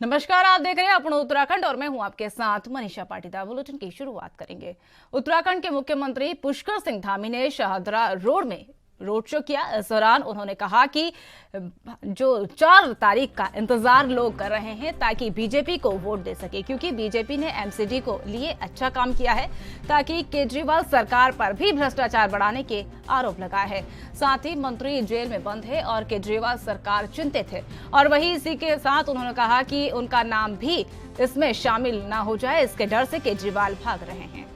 नमस्कार, आप देख रहे हैं अपना उत्तराखंड और मैं हूं आपके साथ मनीषा पाटीदार। बुलेटिन की शुरुआत करेंगे। उत्तराखंड के मुख्यमंत्री पुष्कर सिंह धामी ने शाहदरा रोड में रोड शो किया। इस दौरान उन्होंने कहा कि जो 4 तारीख का इंतजार लोग कर रहे हैं ताकि बीजेपी को वोट दे सके, क्योंकि बीजेपी ने एमसीडी को लिए अच्छा काम किया है, ताकि केजरीवाल सरकार पर भी भ्रष्टाचार बढ़ाने के आरोप लगाए हैं। साथ ही मंत्री जेल में बंद है और केजरीवाल सरकार चिंतित है। और वही इसी के साथ उन्होंने कहा कि उनका नाम भी इसमें शामिल ना हो जाए, इसके डर से केजरीवाल भाग रहे हैं।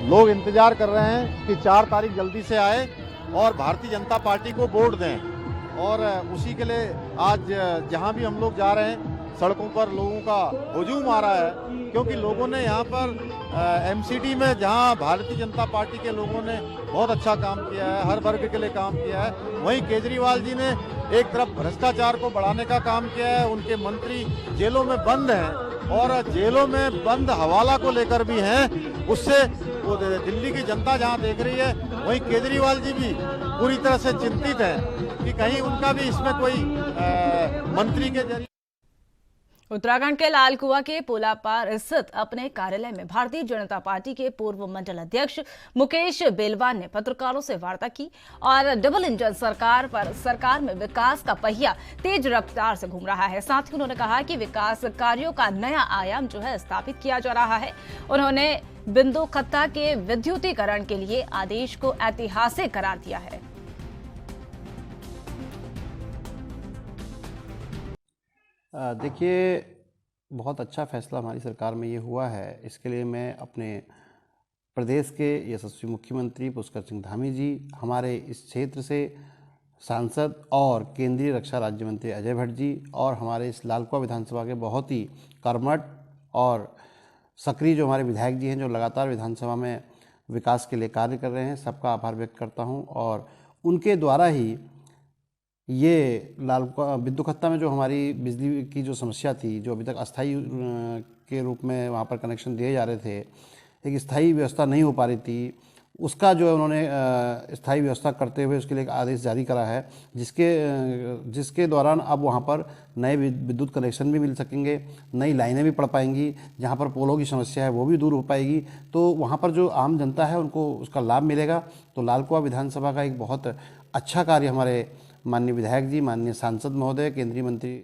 लोग इंतजार कर रहे हैं कि 4 तारीख जल्दी से आए और भारतीय जनता पार्टी को वोट दें। और उसी के लिए आज जहां भी हम लोग जा रहे हैं, सड़कों पर लोगों का हुजूम आ रहा है, क्योंकि लोगों ने यहाँ पर एमसीडी में जहां भारतीय जनता पार्टी के लोगों ने बहुत अच्छा काम किया है, हर वर्ग के लिए काम किया है, वहीं केजरीवाल जी ने एक तरफ भ्रष्टाचार को बढ़ाने का काम किया है। उनके मंत्री जेलों में बंद हैं और जेलों में बंद हवाला को लेकर भी हैं। उससे वो दिल्ली की जनता जहां देख रही है, वहीं केजरीवाल जी भी पूरी तरह से चिंतित हैं कि कहीं उनका भी इसमें कोई मंत्री के जरिए। उत्तराखंड के लाल कुआं के पुला पार स्थित अपने कार्यालय में भारतीय जनता पार्टी के पूर्व मंडल अध्यक्ष मुकेश बेलवान ने पत्रकारों से वार्ता की और डबल इंजन सरकार में विकास का पहिया तेज रफ्तार से घूम रहा है। साथ ही उन्होंने कहा कि विकास कार्यों का नया आयाम जो है स्थापित किया जा रहा है। उन्होंने बिंदु खत्ता के विद्युतीकरण के लिए आदेश को ऐतिहासिक करार दिया है। देखिए, बहुत अच्छा फैसला हमारी सरकार में ये हुआ है। इसके लिए मैं अपने प्रदेश के यशस्वी मुख्यमंत्री पुष्कर सिंह धामी जी, हमारे इस क्षेत्र से सांसद और केंद्रीय रक्षा राज्य मंत्री अजय भट्ट जी और हमारे इस लाल कुआं विधानसभा के बहुत ही कर्मठ और सक्रिय जो हमारे विधायक जी हैं, जो लगातार विधानसभा में विकास के लिए कार्य कर रहे हैं, सबका आभार व्यक्त करता हूं। और उनके द्वारा ही ये बिंदु खत्ता में जो हमारी बिजली की जो समस्या थी, जो अभी तक अस्थाई के रूप में वहाँ पर कनेक्शन दिए जा रहे थे, एक स्थायी व्यवस्था नहीं हो पा रही थी, उसका जो है उन्होंने स्थायी व्यवस्था करते हुए उसके लिए एक आदेश जारी करा है, जिसके दौरान अब वहाँ पर नए विद्युत कनेक्शन भी मिल सकेंगे, नई लाइनें भी पड़ पाएंगी, जहाँ पर पोलों की समस्या है वो भी दूर हो पाएगी। तो वहाँ पर जो आम जनता है उनको उसका लाभ मिलेगा। तो लाल कुआं विधानसभा का एक बहुत अच्छा कार्य हमारे माननीय विधायक जी, माननीय सांसद महोदय, केंद्रीय मंत्री।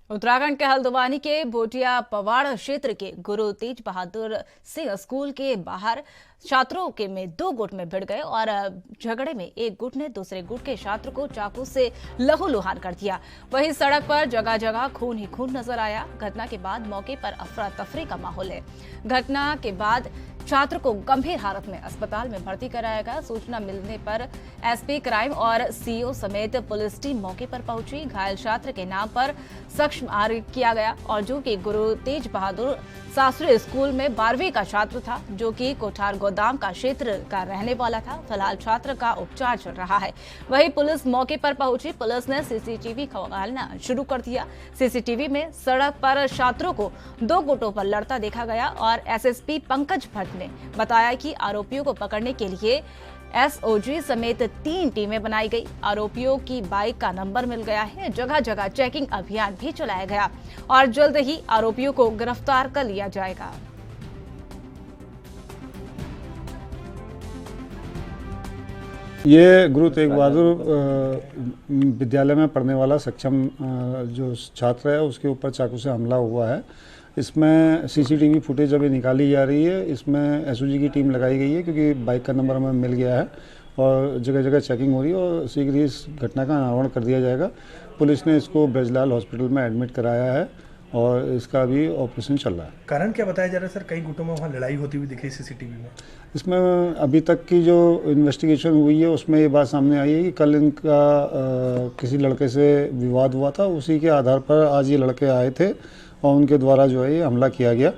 उत्तराखंड के हल्द्वानी के भोटिया पवाड़ क्षेत्र के गुरु तेज बहादुर सिंह स्कूल के बाहर छात्रों के में 2 गुट में भिड़ गए और झगड़े में एक गुट ने दूसरे गुट के छात्र को चाकू से लहूलुहान कर दिया। वहीं सड़क पर जगह जगह खून ही खून नजर आया। घटना के बाद मौके पर अफरा तफरी का माहौल है। घटना के बाद छात्र को गंभीर हालत में अस्पताल में भर्ती कराया गया। सूचना मिलने पर एसपी क्राइम और सीओ समेत पुलिस टीम मौके पर पहुंची। घायल छात्र के नाम पर सख्त मार्ग किया गया और जो कि गुरु तेज बहादुर शास्त्री स्कूल में 12वीं का छात्र था, जो कि कोठार गोदाम का क्षेत्र का रहने वाला था। फिलहाल छात्र का उपचार चल रहा है। वहीं पुलिस मौके पर पहुंची। पुलिस ने सीसीटीवी खंगालना शुरू कर दिया। सीसीटीवी में सड़क पर छात्रों को 2 गुटों पर लड़ता देखा गया और एसएसपी पंकज भट्ट ने बताया कि आरोपियों को पकड़ने के लिए एसओजी समेत 3 टीमें बनाई गई। आरोपियों की बाइक का नंबर मिल गया है। जगह जगह चेकिंग अभियान भी चलाया गया और जल्द ही आरोपियों को गिरफ्तार कर लिया जाएगा। ये गुरु तेग बहादुर विद्यालय में पढ़ने वाला सक्षम जो छात्र है, उसके ऊपर चाकू से हमला हुआ है। इसमें सीसीटीवी फुटेज अभी निकाली जा रही है। इसमें एसओजी की टीम लगाई गई है, क्योंकि बाइक का नंबर हमें मिल गया है और जगह जगह चेकिंग हो रही है और शीघ्र ही इस घटना का अनावरण कर दिया जाएगा। पुलिस ने इसको ब्रजलाल हॉस्पिटल में एडमिट कराया है और इसका भी ऑपरेशन चल रहा है। कारण क्या बताया जा रहा है सर? कई गुटों में वहाँ लड़ाई होती हुई दिख रही है सीसीटीवी में। इसमें अभी तक की जो इन्वेस्टिगेशन हुई है उसमें ये बात सामने आई है कि कल इनका किसी लड़के से विवाद हुआ था। उसी के आधार पर आज ये लड़के आए थे और उनके द्वारा जो है ये हमला किया गया।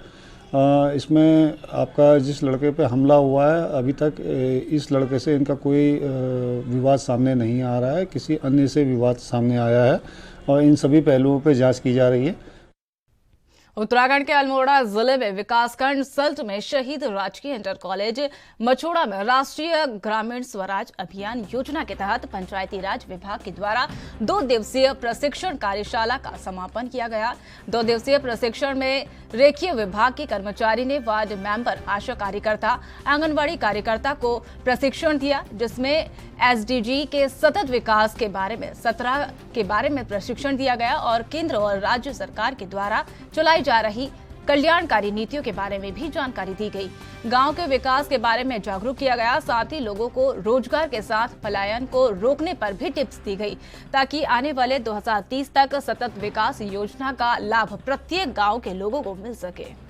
इसमें आपका जिस लड़के पे हमला हुआ है, अभी तक इस लड़के से इनका कोई विवाद सामने नहीं आ रहा है। किसी अन्य से विवाद सामने आया है और इन सभी पहलुओं पे जांच की जा रही है। उत्तराखंड के अल्मोड़ा जिले में विकासखंड सल्ट में शहीद राजकीय इंटर कॉलेज मछोड़ा में राष्ट्रीय ग्रामीण स्वराज अभियान योजना के तहत पंचायती राज विभाग के द्वारा 2 दिवसीय प्रशिक्षण कार्यशाला का समापन किया गया। 2 दिवसीय प्रशिक्षण में रेखीय विभाग के कर्मचारी ने वार्ड मेंबर, आशा कार्यकर्ता, आंगनबाड़ी कार्यकर्ता को प्रशिक्षण दिया, जिसमें एसडीजी के सतत विकास के बारे में 17 के बारे में प्रशिक्षण दिया गया और केंद्र और राज्य सरकार के द्वारा चलाई जा रही कल्याणकारी नीतियों के बारे में भी जानकारी दी गई। गांव के विकास के बारे में जागरूक किया गया। साथ ही लोगों को रोजगार के साथ पलायन को रोकने पर भी टिप्स दी गई, ताकि आने वाले 2030 तक सतत विकास योजना का लाभ प्रत्येक गांव के लोगों को मिल सके।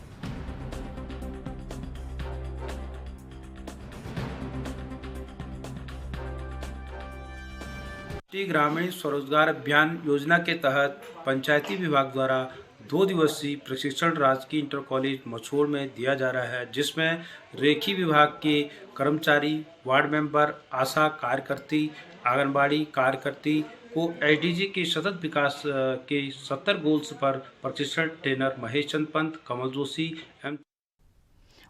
राष्ट्रीय ग्रामीण स्वरोजगार अभियान योजना के तहत पंचायती विभाग द्वारा 2 दिवसीय प्रशिक्षण राजकीय इंटर कॉलेज मछोड़ में दिया जा रहा है, जिसमें रेखीय विभाग के कर्मचारी, वार्ड मेंबर, आशा कार्यकर्ती, आंगनबाड़ी कार्यकर्ती को एसडीजी के सतत विकास के 70 गोल्स पर प्रशिक्षण ट्रेनर महेश चंद पंत, कमल जोशी एवं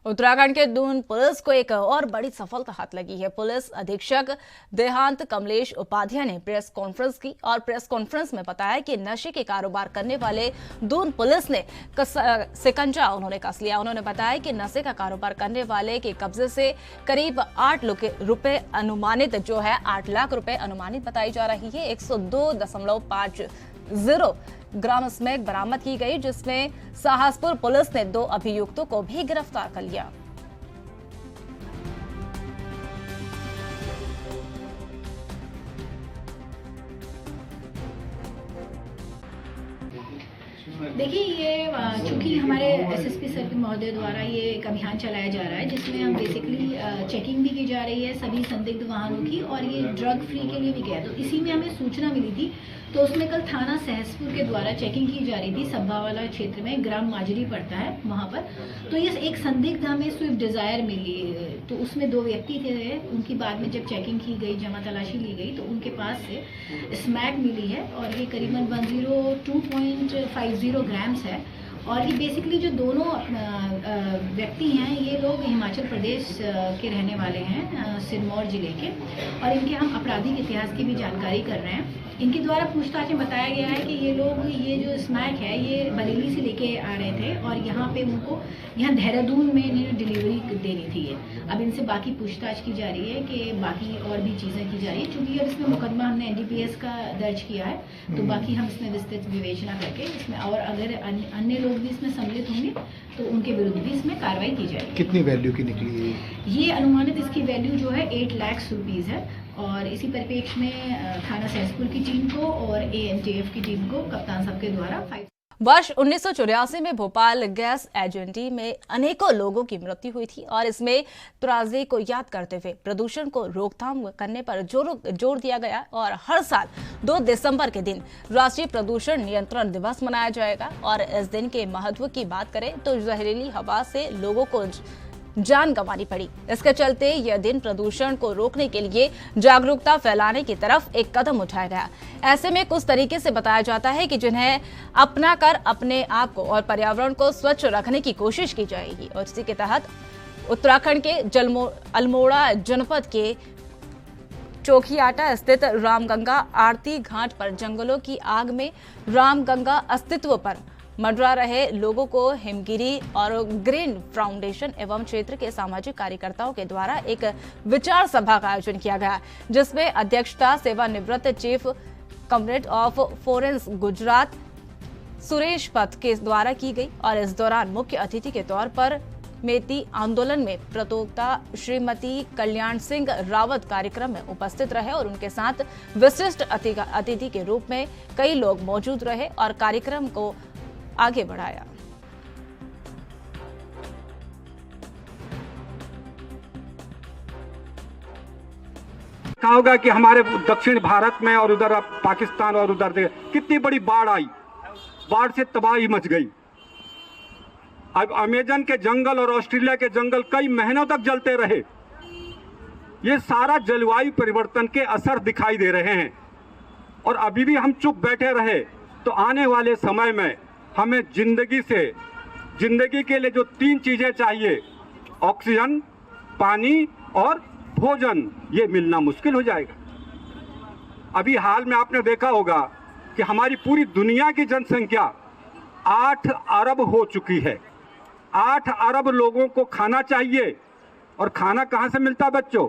उत्तराखंड के दून पुलिस को एक और बड़ी सफलता हाथ लगी है। पुलिस अधीक्षक देहांत कमलेश उपाध्याय ने प्रेस कॉन्फ्रेंस की और प्रेस कॉन्फ्रेंस में बताया कि नशे के कारोबार करने वाले दून पुलिस ने शिकंजा उन्होंने कस लिया। उन्होंने बताया कि नशे का कारोबार करने वाले के कब्जे से करीब 8 लाख रुपए अनुमानित $8 लाख अनुमानित बताई जा रही है। 102.50 ग्राम स्मैक बरामद की गई, जिसमें साहसपुर पुलिस ने 2 अभियुक्तों को भी गिरफ्तार कर लिया। देखिए, ये चूंकि हमारे एसएसपी सर महोदय द्वारा ये एक अभियान चलाया जा रहा है, जिसमें हम बेसिकली चेकिंग भी की जा रही है सभी संदिग्ध वाहनों की, और ये ड्रग फ्री के लिए भी गया। तो इसी में हमें सूचना मिली थी, तो उसमें कल थाना सहसपुर के द्वारा चेकिंग की जा रही थी। सब्बा वाला क्षेत्र में ग्राम माजरी पड़ता है वहाँ पर। तो ये एक संदिग्ध हमें स्विफ्ट डिजायर मिली, तो उसमें 2 व्यक्ति थे। उनकी बाद में जब चेकिंग की गई, जमा तलाशी ली गई, तो उनके पास से स्मैक मिली है और ये करीबन 102.50 ग्राम्स है। और ये बेसिकली जो दोनों व्यक्ति हैं, ये लोग हिमाचल प्रदेश के रहने वाले हैं, सिरमौर जिले के, और इनके हम आपराधिक इतिहास की भी जानकारी कर रहे हैं। इनके द्वारा पूछताछ में बताया गया है कि ये लोग ये जो स्मैक है ये बरेली से लेके आ रहे थे और यहाँ पे उनको यहाँ देहरादून में इन्हें डिलीवरी देनी थी। अब इनसे बाकी पूछताछ की जा रही है कि बाकी और भी चीज़ें की जा रही है। चूँकि अब इसमें मुकदमा हमने NDPS का दर्ज किया है, तो बाकी हम इसमें विस्तृत विवेचना करके इसमें, और अगर अन्य लोग भी इसमें सम्मिलित होंगे तो उनके विरुद्ध भी इसमें कार्रवाई की जाएगी। कितनी वैल्यू की निकली है? ये अनुमानित इसकी वैल्यू जो है 8 लाख रुपीज़ है। और इसी परिप्रेक्ष्य में थाना सहसपुर की टीम को और ANTF की टीम को कप्तान साहब के द्वारा वर्ष 1984 में भोपाल गैस एजेंसी में अनेकों लोगों की मृत्यु हुई थी और इसमें त्रासदी को याद करते हुए प्रदूषण को रोकथाम करने पर जोर दिया गया और हर साल 2 दिसंबर के दिन राष्ट्रीय प्रदूषण नियंत्रण दिवस मनाया जाएगा। और इस दिन के महत्व की बात करें तो जहरीली हवा से लोगों को जान गंवानी पड़ी। इसके चलते यह दिन प्रदूषण को रोकने के लिए जागरूकता फैलाने की तरफ एक कदम उठाया गया। ऐसे में कुछ तरीके से बताया जाता है कि जिन्हें अपनाकर अपने आप को और पर्यावरण को स्वच्छ रखने की कोशिश की जाएगी। और इसी के तहत उत्तराखंड के अल्मोड़ा जनपद के चोखियाटा स्थित रामगंगा आरती घाट पर जंगलों की आग में रामगंगा अस्तित्व पर मंडरा रहे लोगों को हिमगिरी और ग्रीन फाउंडेशन एवं क्षेत्र के सामाजिक कार्यकर्ताओं के द्वारा एक विचार सभा का आयोजन किया गया, जिसमें अध्यक्षता सेवानिवृत्त चीफ कमरेड ऑफ फोरेंस गुजरात सुरेश पथ के द्वारा की गई। और इस दौरान मुख्य अतिथि के तौर पर मेती आंदोलन में प्रवक्ता श्रीमती कल्याण सिंह रावत कार्यक्रम में उपस्थित रहे और उनके साथ विशिष्ट अतिथि के रूप में कई लोग मौजूद रहे और कार्यक्रम को आगे बढ़ाया। कहा होगा कि हमारे दक्षिण भारत में और उधर पाकिस्तान और उधर कितनी बड़ी बाढ़ आई, बाढ़ से तबाही मच गई। अब अमेजन के जंगल और ऑस्ट्रेलिया के जंगल कई महीनों तक जलते रहे। ये सारा जलवायु परिवर्तन के असर दिखाई दे रहे हैं और अभी भी हम चुप बैठे रहे तो आने वाले समय में हमें जिंदगी के लिए जो 3 चीजें चाहिए, ऑक्सीजन, पानी और भोजन, ये मिलना मुश्किल हो जाएगा। अभी हाल में आपने देखा होगा कि हमारी पूरी दुनिया की जनसंख्या 8 अरब हो चुकी है। 8 अरब लोगों को खाना चाहिए, और खाना कहाँ से मिलता है बच्चों?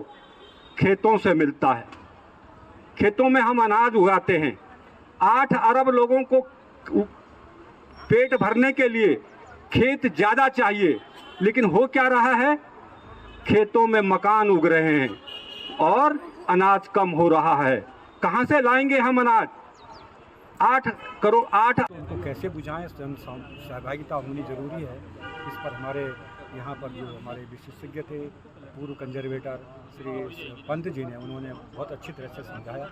खेतों से मिलता है। खेतों में हम अनाज उगाते हैं। 8 अरब लोगों को पेट भरने के लिए खेत ज़्यादा चाहिए, लेकिन हो क्या रहा है? खेतों में मकान उग रहे हैं और अनाज कम हो रहा है। कहाँ से लाएंगे हम अनाज? 8 करोड़ उनको कैसे बुझाएं, जन सहभागिता होनी जरूरी है। इस पर हमारे यहाँ पर जो हमारे विशेषज्ञ थे, पूर्व कंजर्वेटर श्री पंत जी ने, उन्होंने बहुत अच्छी तरह से समझाया।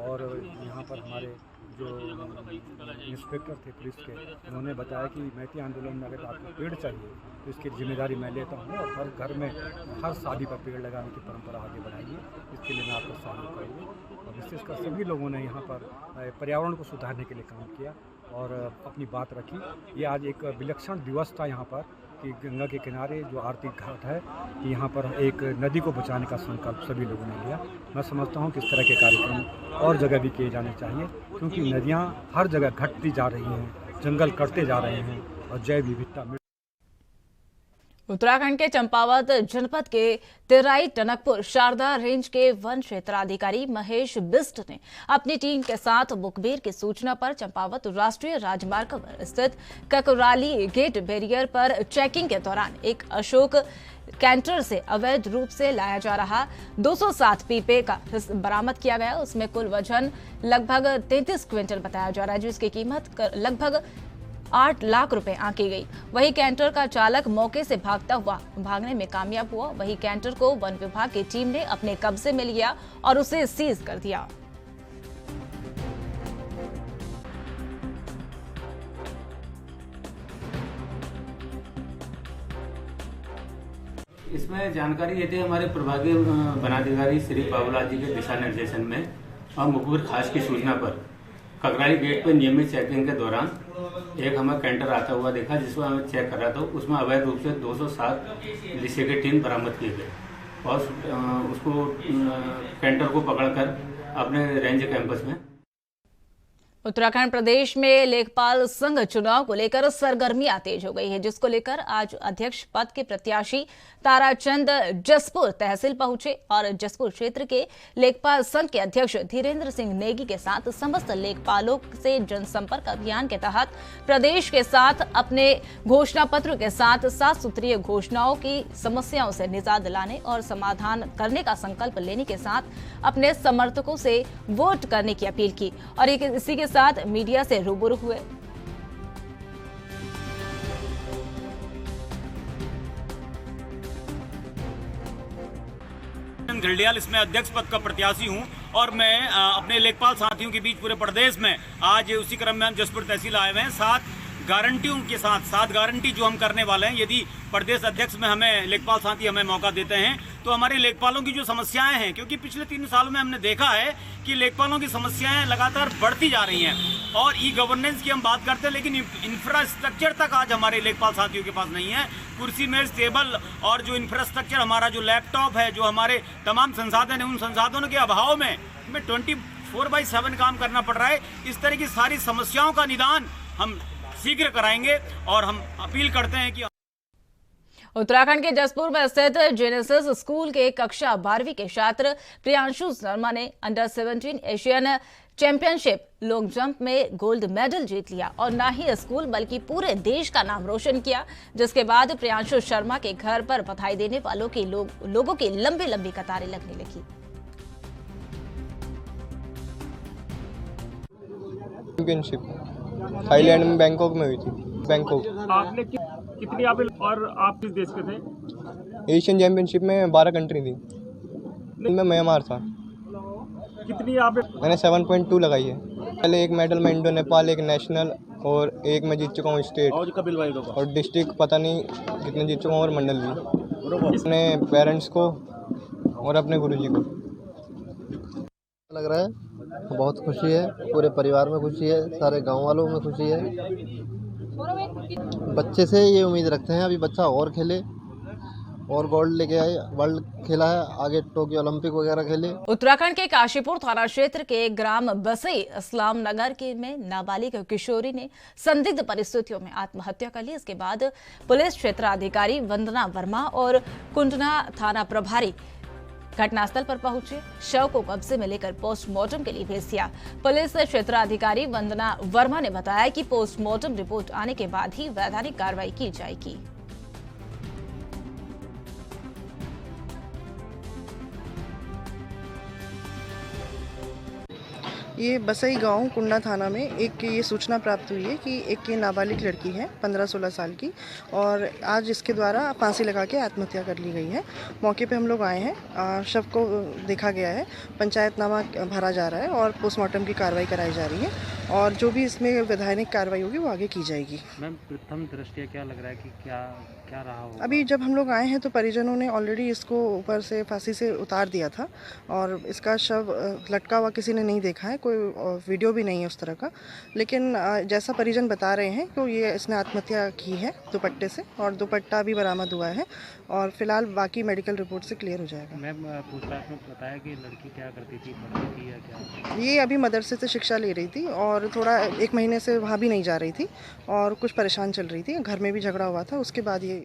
और यहाँ पर हमारे जो इंस्पेक्टर थे पुलिस के, उन्होंने बताया कि मैती आंदोलन में अगर आपको पेड़ चाहिए तो इसकी जिम्मेदारी मैं लेता हूँ, और हर घर में हर शादी पर पेड़ लगाने की परंपरा आगे बढ़ाइए, इसके लिए मैं आपको सहयोग करूँगी। और विशेषकर सभी लोगों ने यहाँ पर पर्यावरण को सुधारने के लिए काम किया और अपनी बात रखी। ये आज एक विलक्षण दिवस था यहाँ पर कि गंगा के किनारे जो आरती घाट है, कि यहाँ पर एक नदी को बचाने का संकल्प सभी लोगों ने लिया। मैं समझता हूँ कि इस तरह के कार्यक्रम और जगह भी किए जाने चाहिए, क्योंकि नदियाँ हर जगह घटती जा रही हैं, जंगल कटते जा रहे हैं और जैव विविधता। उत्तराखंड के चंपावत जनपद के तिराई टनकपुर शारदा रेंज के वन क्षेत्राधिकारी महेश बिस्ट ने अपनी टीम के साथ मुखबिर की सूचना पर चंपावत राष्ट्रीय राजमार्ग पर स्थित ककुराली गेट बैरियर पर चेकिंग के दौरान एक अशोक कैंटर से अवैध रूप से लाया जा रहा 207 पीपे का बरामद किया गया। उसमें कुल वजन लगभग 33 क्विंटल बताया जा रहा है, जिसकी कीमत लगभग 8 लाख रुपए आंकी गई। वही कैंटर का चालक मौके से भागने में कामयाब हुआ। वही कैंटर को वन विभाग की टीम ने अपने कब्जे में लिया और उसे सीज कर दिया। इसमें जानकारी देते हैं हमारे प्रभागीय वनाधिकारी श्री बाबूलाल जी के दिशा निर्देशन में और मुखबिर खास की सूचना पर ककराली गेट पर नियमित चेकिंग के दौरान एक हमें कैंटर आता हुआ देखा, जिसको हमें चेक कर रहा था। उसमें अवैध रूप से 207 लिसे के टीन बरामद किए गए और उसको कैंटर को पकड़कर अपने रेंज कैंपस में। उत्तराखंड प्रदेश में लेखपाल संघ चुनाव को लेकर सरगर्मियां तेज हो गई है, जिसको लेकर आज अध्यक्ष पद के प्रत्याशी ताराचंद जसपुर तहसील पहुंचे और जसपुर क्षेत्र के लेखपाल संघ के अध्यक्ष धीरेन्द्र सिंह नेगी के साथ समस्त लेखपालों से जनसंपर्क अभियान के तहत प्रदेश के साथ अपने घोषणा पत्र के साथ 7 सूत्रीय घोषणाओं की समस्याओं से निजात दिलाने और समाधान करने का संकल्प लेने के साथ अपने समर्थकों से वोट करने की अपील की और इसी के साथ मीडिया से रूबरू हुए। घड़ियाल इसमें अध्यक्ष पद का प्रत्याशी हूं और मैं अपने लेखपाल साथियों के बीच पूरे प्रदेश में आज उसी क्रम में हम जसपुर तहसील आए हुए हैं। 7 गारंटियों के साथ 7 गारंटी जो हम करने वाले हैं। यदि प्रदेश अध्यक्ष में हमें लेखपाल साथी हमें मौका देते हैं तो हमारे लेखपालों की जो समस्याएं हैं, क्योंकि पिछले 3 सालों में हमने देखा है कि लेखपालों की समस्याएं लगातार बढ़ती जा रही हैं और ई गवर्नेंस की हम बात करते हैं, लेकिन इंफ्रास्ट्रक्चर तक आज हमारे लेखपाल साथियों के पास नहीं है। कुर्सी मेज टेबल और जो इंफ्रास्ट्रक्चर हमारा जो लैपटॉप है, जो हमारे तमाम संसाधन है, उन संसाधनों के अभाव में हमें 24/7 काम करना पड़ रहा है। इस तरह की सारी समस्याओं का निदान हम शीघ्र कराएंगे और हम अपील करते हैं कि उत्तराखंड के जसपुर में स्थित जेनेसिस स्कूल के कक्षा 12वीं के छात्र प्रियांशु शर्मा ने under 17 Asian championship long jump में गोल्ड मेडल जीत लिया और न ही स्कूल बल्कि पूरे देश का नाम रोशन किया, जिसके बाद प्रियांशु शर्मा के घर पर बधाई देने वालों की लोगों की लंबी लंबी कतारें लगने लगी। चैंपियनशिप थाईलैंड में बैंकॉक में हुई थी। बैंकॉक। आपने कितनी और आप किस देश के थे? एशियन चैंपियनशिप में 12 कंट्री थी। मैं म्यांमार था। कितनी आप? मैंने 7.2 लगाई है। पहले एक मेडल में इंडो नेपाल, एक नेशनल और एक मैं जीत चुका हूँ स्टेट और डिस्ट्रिक्ट पता नहीं कितने जीत चुका हूँ और मंडल भी। अपने पेरेंट्स को और अपने गुरुजी को लग रहा है, बहुत खुशी है, पूरे परिवार में खुशी है, सारे गांव वालों में खुशी है। बच्चे से ये उम्मीद रखते हैं अभी बच्चा और खेले और गोल्ड लेके आए, वर्ल्ड खेला है, आगे टोक्यो ओलंपिक वगैरह खेले। उत्तराखंड के काशीपुर थाना क्षेत्र के ग्राम बसई इस्लाम नगर के में नाबालिग किशोरी ने संदिग्ध परिस्थितियों में आत्महत्या कर ली। इसके बाद पुलिस क्षेत्राधिकारी वंदना वर्मा और कुंडना थाना प्रभारी घटनास्थल पर पहुंचे, शव को कब्जे में लेकर पोस्टमार्टम के लिए भेज दिया। पुलिस क्षेत्राधिकारी वंदना वर्मा ने बताया कि पोस्टमार्टम रिपोर्ट आने के बाद ही वैधानिक कार्रवाई की जाएगी। ये बसई गांव कुंडा थाना में एक ये सूचना प्राप्त हुई है कि एक ये नाबालिग लड़की है 15-16 साल की और आज इसके द्वारा फांसी लगा के आत्महत्या कर ली गई है। मौके पे हम लोग आए हैं, शव को देखा गया है, पंचायतनामा भरा जा रहा है और पोस्टमार्टम की कार्रवाई कराई जा रही है और जो भी इसमें वैधानिक कार्रवाई होगी वो आगे की जाएगी। मैम, प्रथम दृष्टया क्या लग रहा है कि क्या रहा होगा? अभी जब हम लोग आए हैं तो परिजनों ने ऑलरेडी इसको ऊपर से फांसी से उतार दिया था और इसका शव लटका हुआ किसी ने नहीं देखा है, कोई वीडियो भी नहीं है उस तरह का, लेकिन जैसा परिजन बता रहे हैं तो ये इसने आत्महत्या की है दुपट्टे से और दुपट्टा भी बरामद हुआ है और फिलहाल बाकी मेडिकल रिपोर्ट से क्लियर हो जाएगा। मैम, पूछताछ में बताया कि लड़की क्या करती थी, पढ़ती थी या क्या? ये अभी मदरसे से शिक्षा ले रही थी और थोड़ा 1 महीने से वहाँ भी नहीं जा रही थी और कुछ परेशान चल रही थी, घर में भी झगड़ा हुआ था, उसके बाद ये।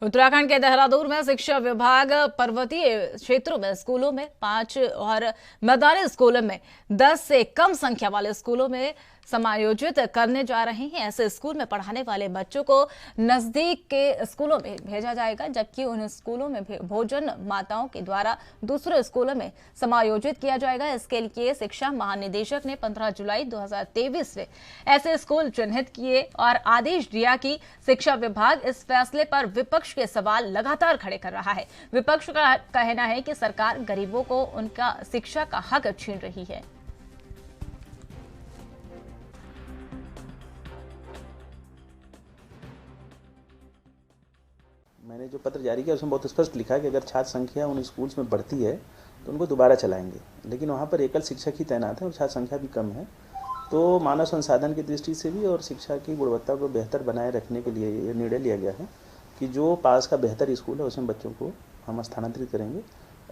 उत्तराखंड के देहरादून में शिक्षा विभाग पर्वतीय क्षेत्रों में स्कूलों में 5 और मैदानी स्कूलों में 10 से कम संख्या वाले स्कूलों में समायोजित करने जा रहे हैं। ऐसे स्कूल में पढ़ाने वाले बच्चों को नजदीक के स्कूलों में भेजा जाएगा, जबकि उन स्कूलों में भोजन माताओं के द्वारा दूसरे स्कूलों में समायोजित किया जाएगा। इसके लिए शिक्षा महानिदेशक ने 15 जुलाई 2023 में ऐसे स्कूल चिन्हित किए और आदेश दिया कि शिक्षा विभाग इस फैसले पर विपक्ष के सवाल लगातार खड़े कर रहा है। विपक्ष का कहना है कि सरकार गरीबों को उनका शिक्षा का हक छीन रही है। मैंने जो पत्र जारी किया उसमें बहुत स्पष्ट लिखा है कि अगर छात्र संख्या उन स्कूल्स में बढ़ती है तो उनको दोबारा चलाएंगे, लेकिन वहाँ पर एकल शिक्षक ही तैनात है और छात्र संख्या भी कम है। तो मानव संसाधन की दृष्टि से भी और शिक्षा की गुणवत्ता को बेहतर बनाए रखने के लिए ये निर्णय लिया गया है कि जो पास का बेहतर स्कूल है उसमें बच्चों को हम स्थानांतरित करेंगे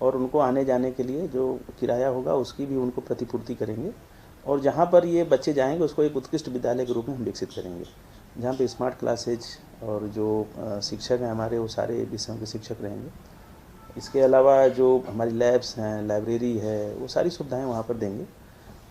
और उनको आने जाने के लिए जो किराया होगा उसकी भी उनको प्रतिपूर्ति करेंगे और जहाँ पर ये बच्चे जाएंगे उसको एक उत्कृष्ट विद्यालय के रूप में हम विकसित करेंगे, जहाँ पे स्मार्ट क्लासेज और जो शिक्षक हैं हमारे वो सारे विषयों के शिक्षक रहेंगे। इसके अलावा जो हमारी लैब्स हैं, लाइब्रेरी है, वो सारी सुविधाएं वहाँ पर देंगे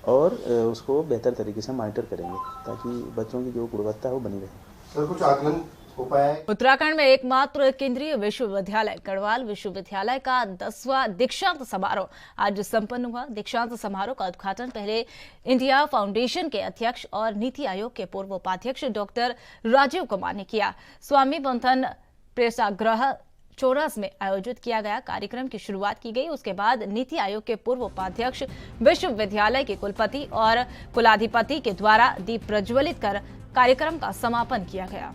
और उसको बेहतर तरीके से मॉनिटर करेंगे ताकि बच्चों की जो गुणवत्ता है वो बनी रहे। सर, कुछ आकलन हो पाया है? उत्तराखंड में एकमात्र केंद्रीय विश्वविद्यालय गढ़वाल विश्वविद्यालय का 10वां दीक्षांत समारोह आज संपन्न हुआ। दीक्षांत समारोह का उद्घाटन पहले इंडिया फाउंडेशन के अध्यक्ष और नीति आयोग के पूर्व उपाध्यक्ष डॉक्टर राजीव कुमार ने किया। स्वामी बंधन प्रेक्षागृह चौरस में आयोजित किया गया कार्यक्रम की शुरुआत की गई। उसके बाद नीति आयोग के पूर्व उपाध्यक्ष, विश्वविद्यालय के कुलपति और कुलाधिपति के द्वारा दीप प्रज्वलित कर कार्यक्रम का समापन किया गया।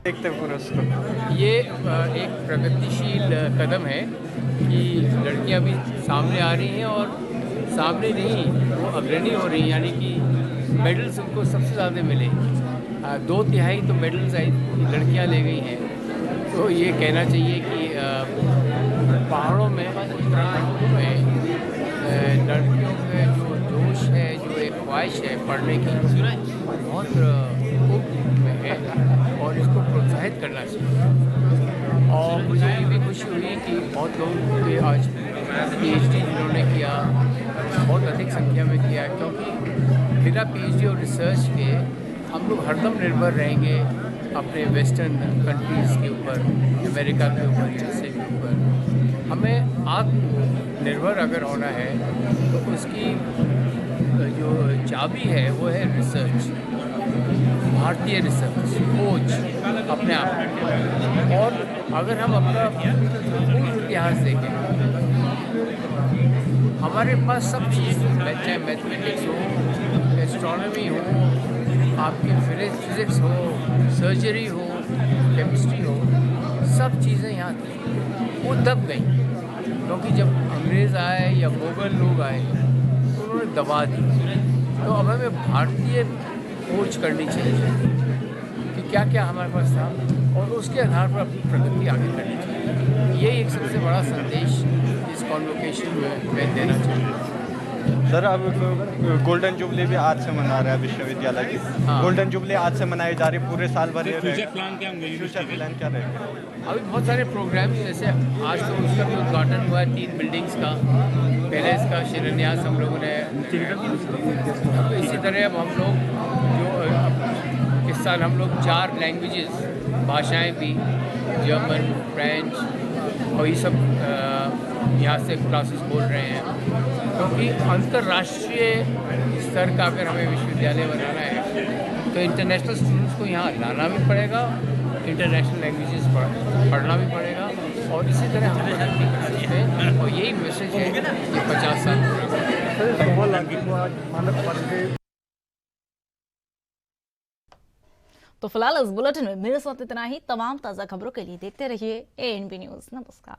ये एक प्रगतिशील कदम है कि लड़कियां भी सामने आ रही हैं और सामने नहीं वो अग्रणी हो रही हैं, यानी कि मेडल्स उनको सबसे ज़्यादा मिले। 2/3 तो मेडल्स लड़कियां ले गई हैं। तो ये कहना चाहिए कि पहाड़ों में उत्तराखंड में लड़कियों के जो जोश है, जो एक ख्वाहिश है पढ़ने की, बहुत में है और इसको प्रोत्साहित करना चाहिए। और मुझे ये भी खुशी हुई कि बहुत लोगों के आज PhD जिन्होंने किया, बहुत अधिक संख्या में किया, क्योंकि बिना PhD और रिसर्च के हम लोग हरदम निर्भर रहेंगे अपने वेस्टर्न कंट्रीज़ के ऊपर, अमेरिका के ऊपर, यूएसए के ऊपर। हमें आत्मनिर्भर अगर होना है तो उसकी जो चाबी है वो है रिसर्च, भारतीय रिसर्च, खोज अपने आप में। और अगर हम अपना पूर्ण इतिहास देखें, हमारे पास सब चीज़, चाहे मैथमेटिक्स हो, एस्ट्रोनॉमी हो, आपकी फिजिक्स हो, सर्जरी हो, केमिस्ट्री हो, सब चीज़ें यहाँ थी, वो दब गई। क्योंकि जब अंग्रेज़ आए या मुग़ल लोग आए तो उन्होंने दबा दी। तो अब हमें भारतीय खोज करनी चाहिए कि क्या क्या हमारे पास था और उसके आधार पर अपनी प्रगति आगे करनी चाहिए। ये एक सबसे बड़ा संदेश इस कॉन्वोकेशन में मैं देना चाहूँगा। सर, अब गोल्डन जुबली भी आज से मना रहा है विश्वविद्यालय की। गोल्डन जुबली आज से मनाई जा रही, पूरे साल भर ये फ्यूचर प्लान क्या होंगे? फ्यूचर प्लान क्या रहेगा? अभी बहुत सारे प्रोग्राम, जैसे आज तो उसका भी उद्घाटन हुआ है 3 बिल्डिंग्स का। पहले इसका शिलान्यास हम लोगों ने, इसी तरह अब हम लोग जो इस साल हम लोग 4 लैंग्वेजेस, भाषाएं भी, जर्मन, फ्रेंच और ये सब यहाँ से क्लासेस बोल रहे हैं, क्योंकि अंतर्राष्ट्रीय स्तर का अगर हमें विश्वविद्यालय बनाना है तो इंटरनेशनल स्टूडेंट्स को यहाँ लाना भी पड़ेगा, इंटरनेशनल लैंग्वेजेस पढ़ना भी पड़ेगा और इसी तरह हम तरक्की कर सकते हैं। और यही मैसेज है कि 50 साल तो फिलहाल इस बुलेटिन में मेरे साथ इतना ही। तमाम ताज़ा खबरों के लिए देखते रहिए ANB न्यूज़। नमस्कार।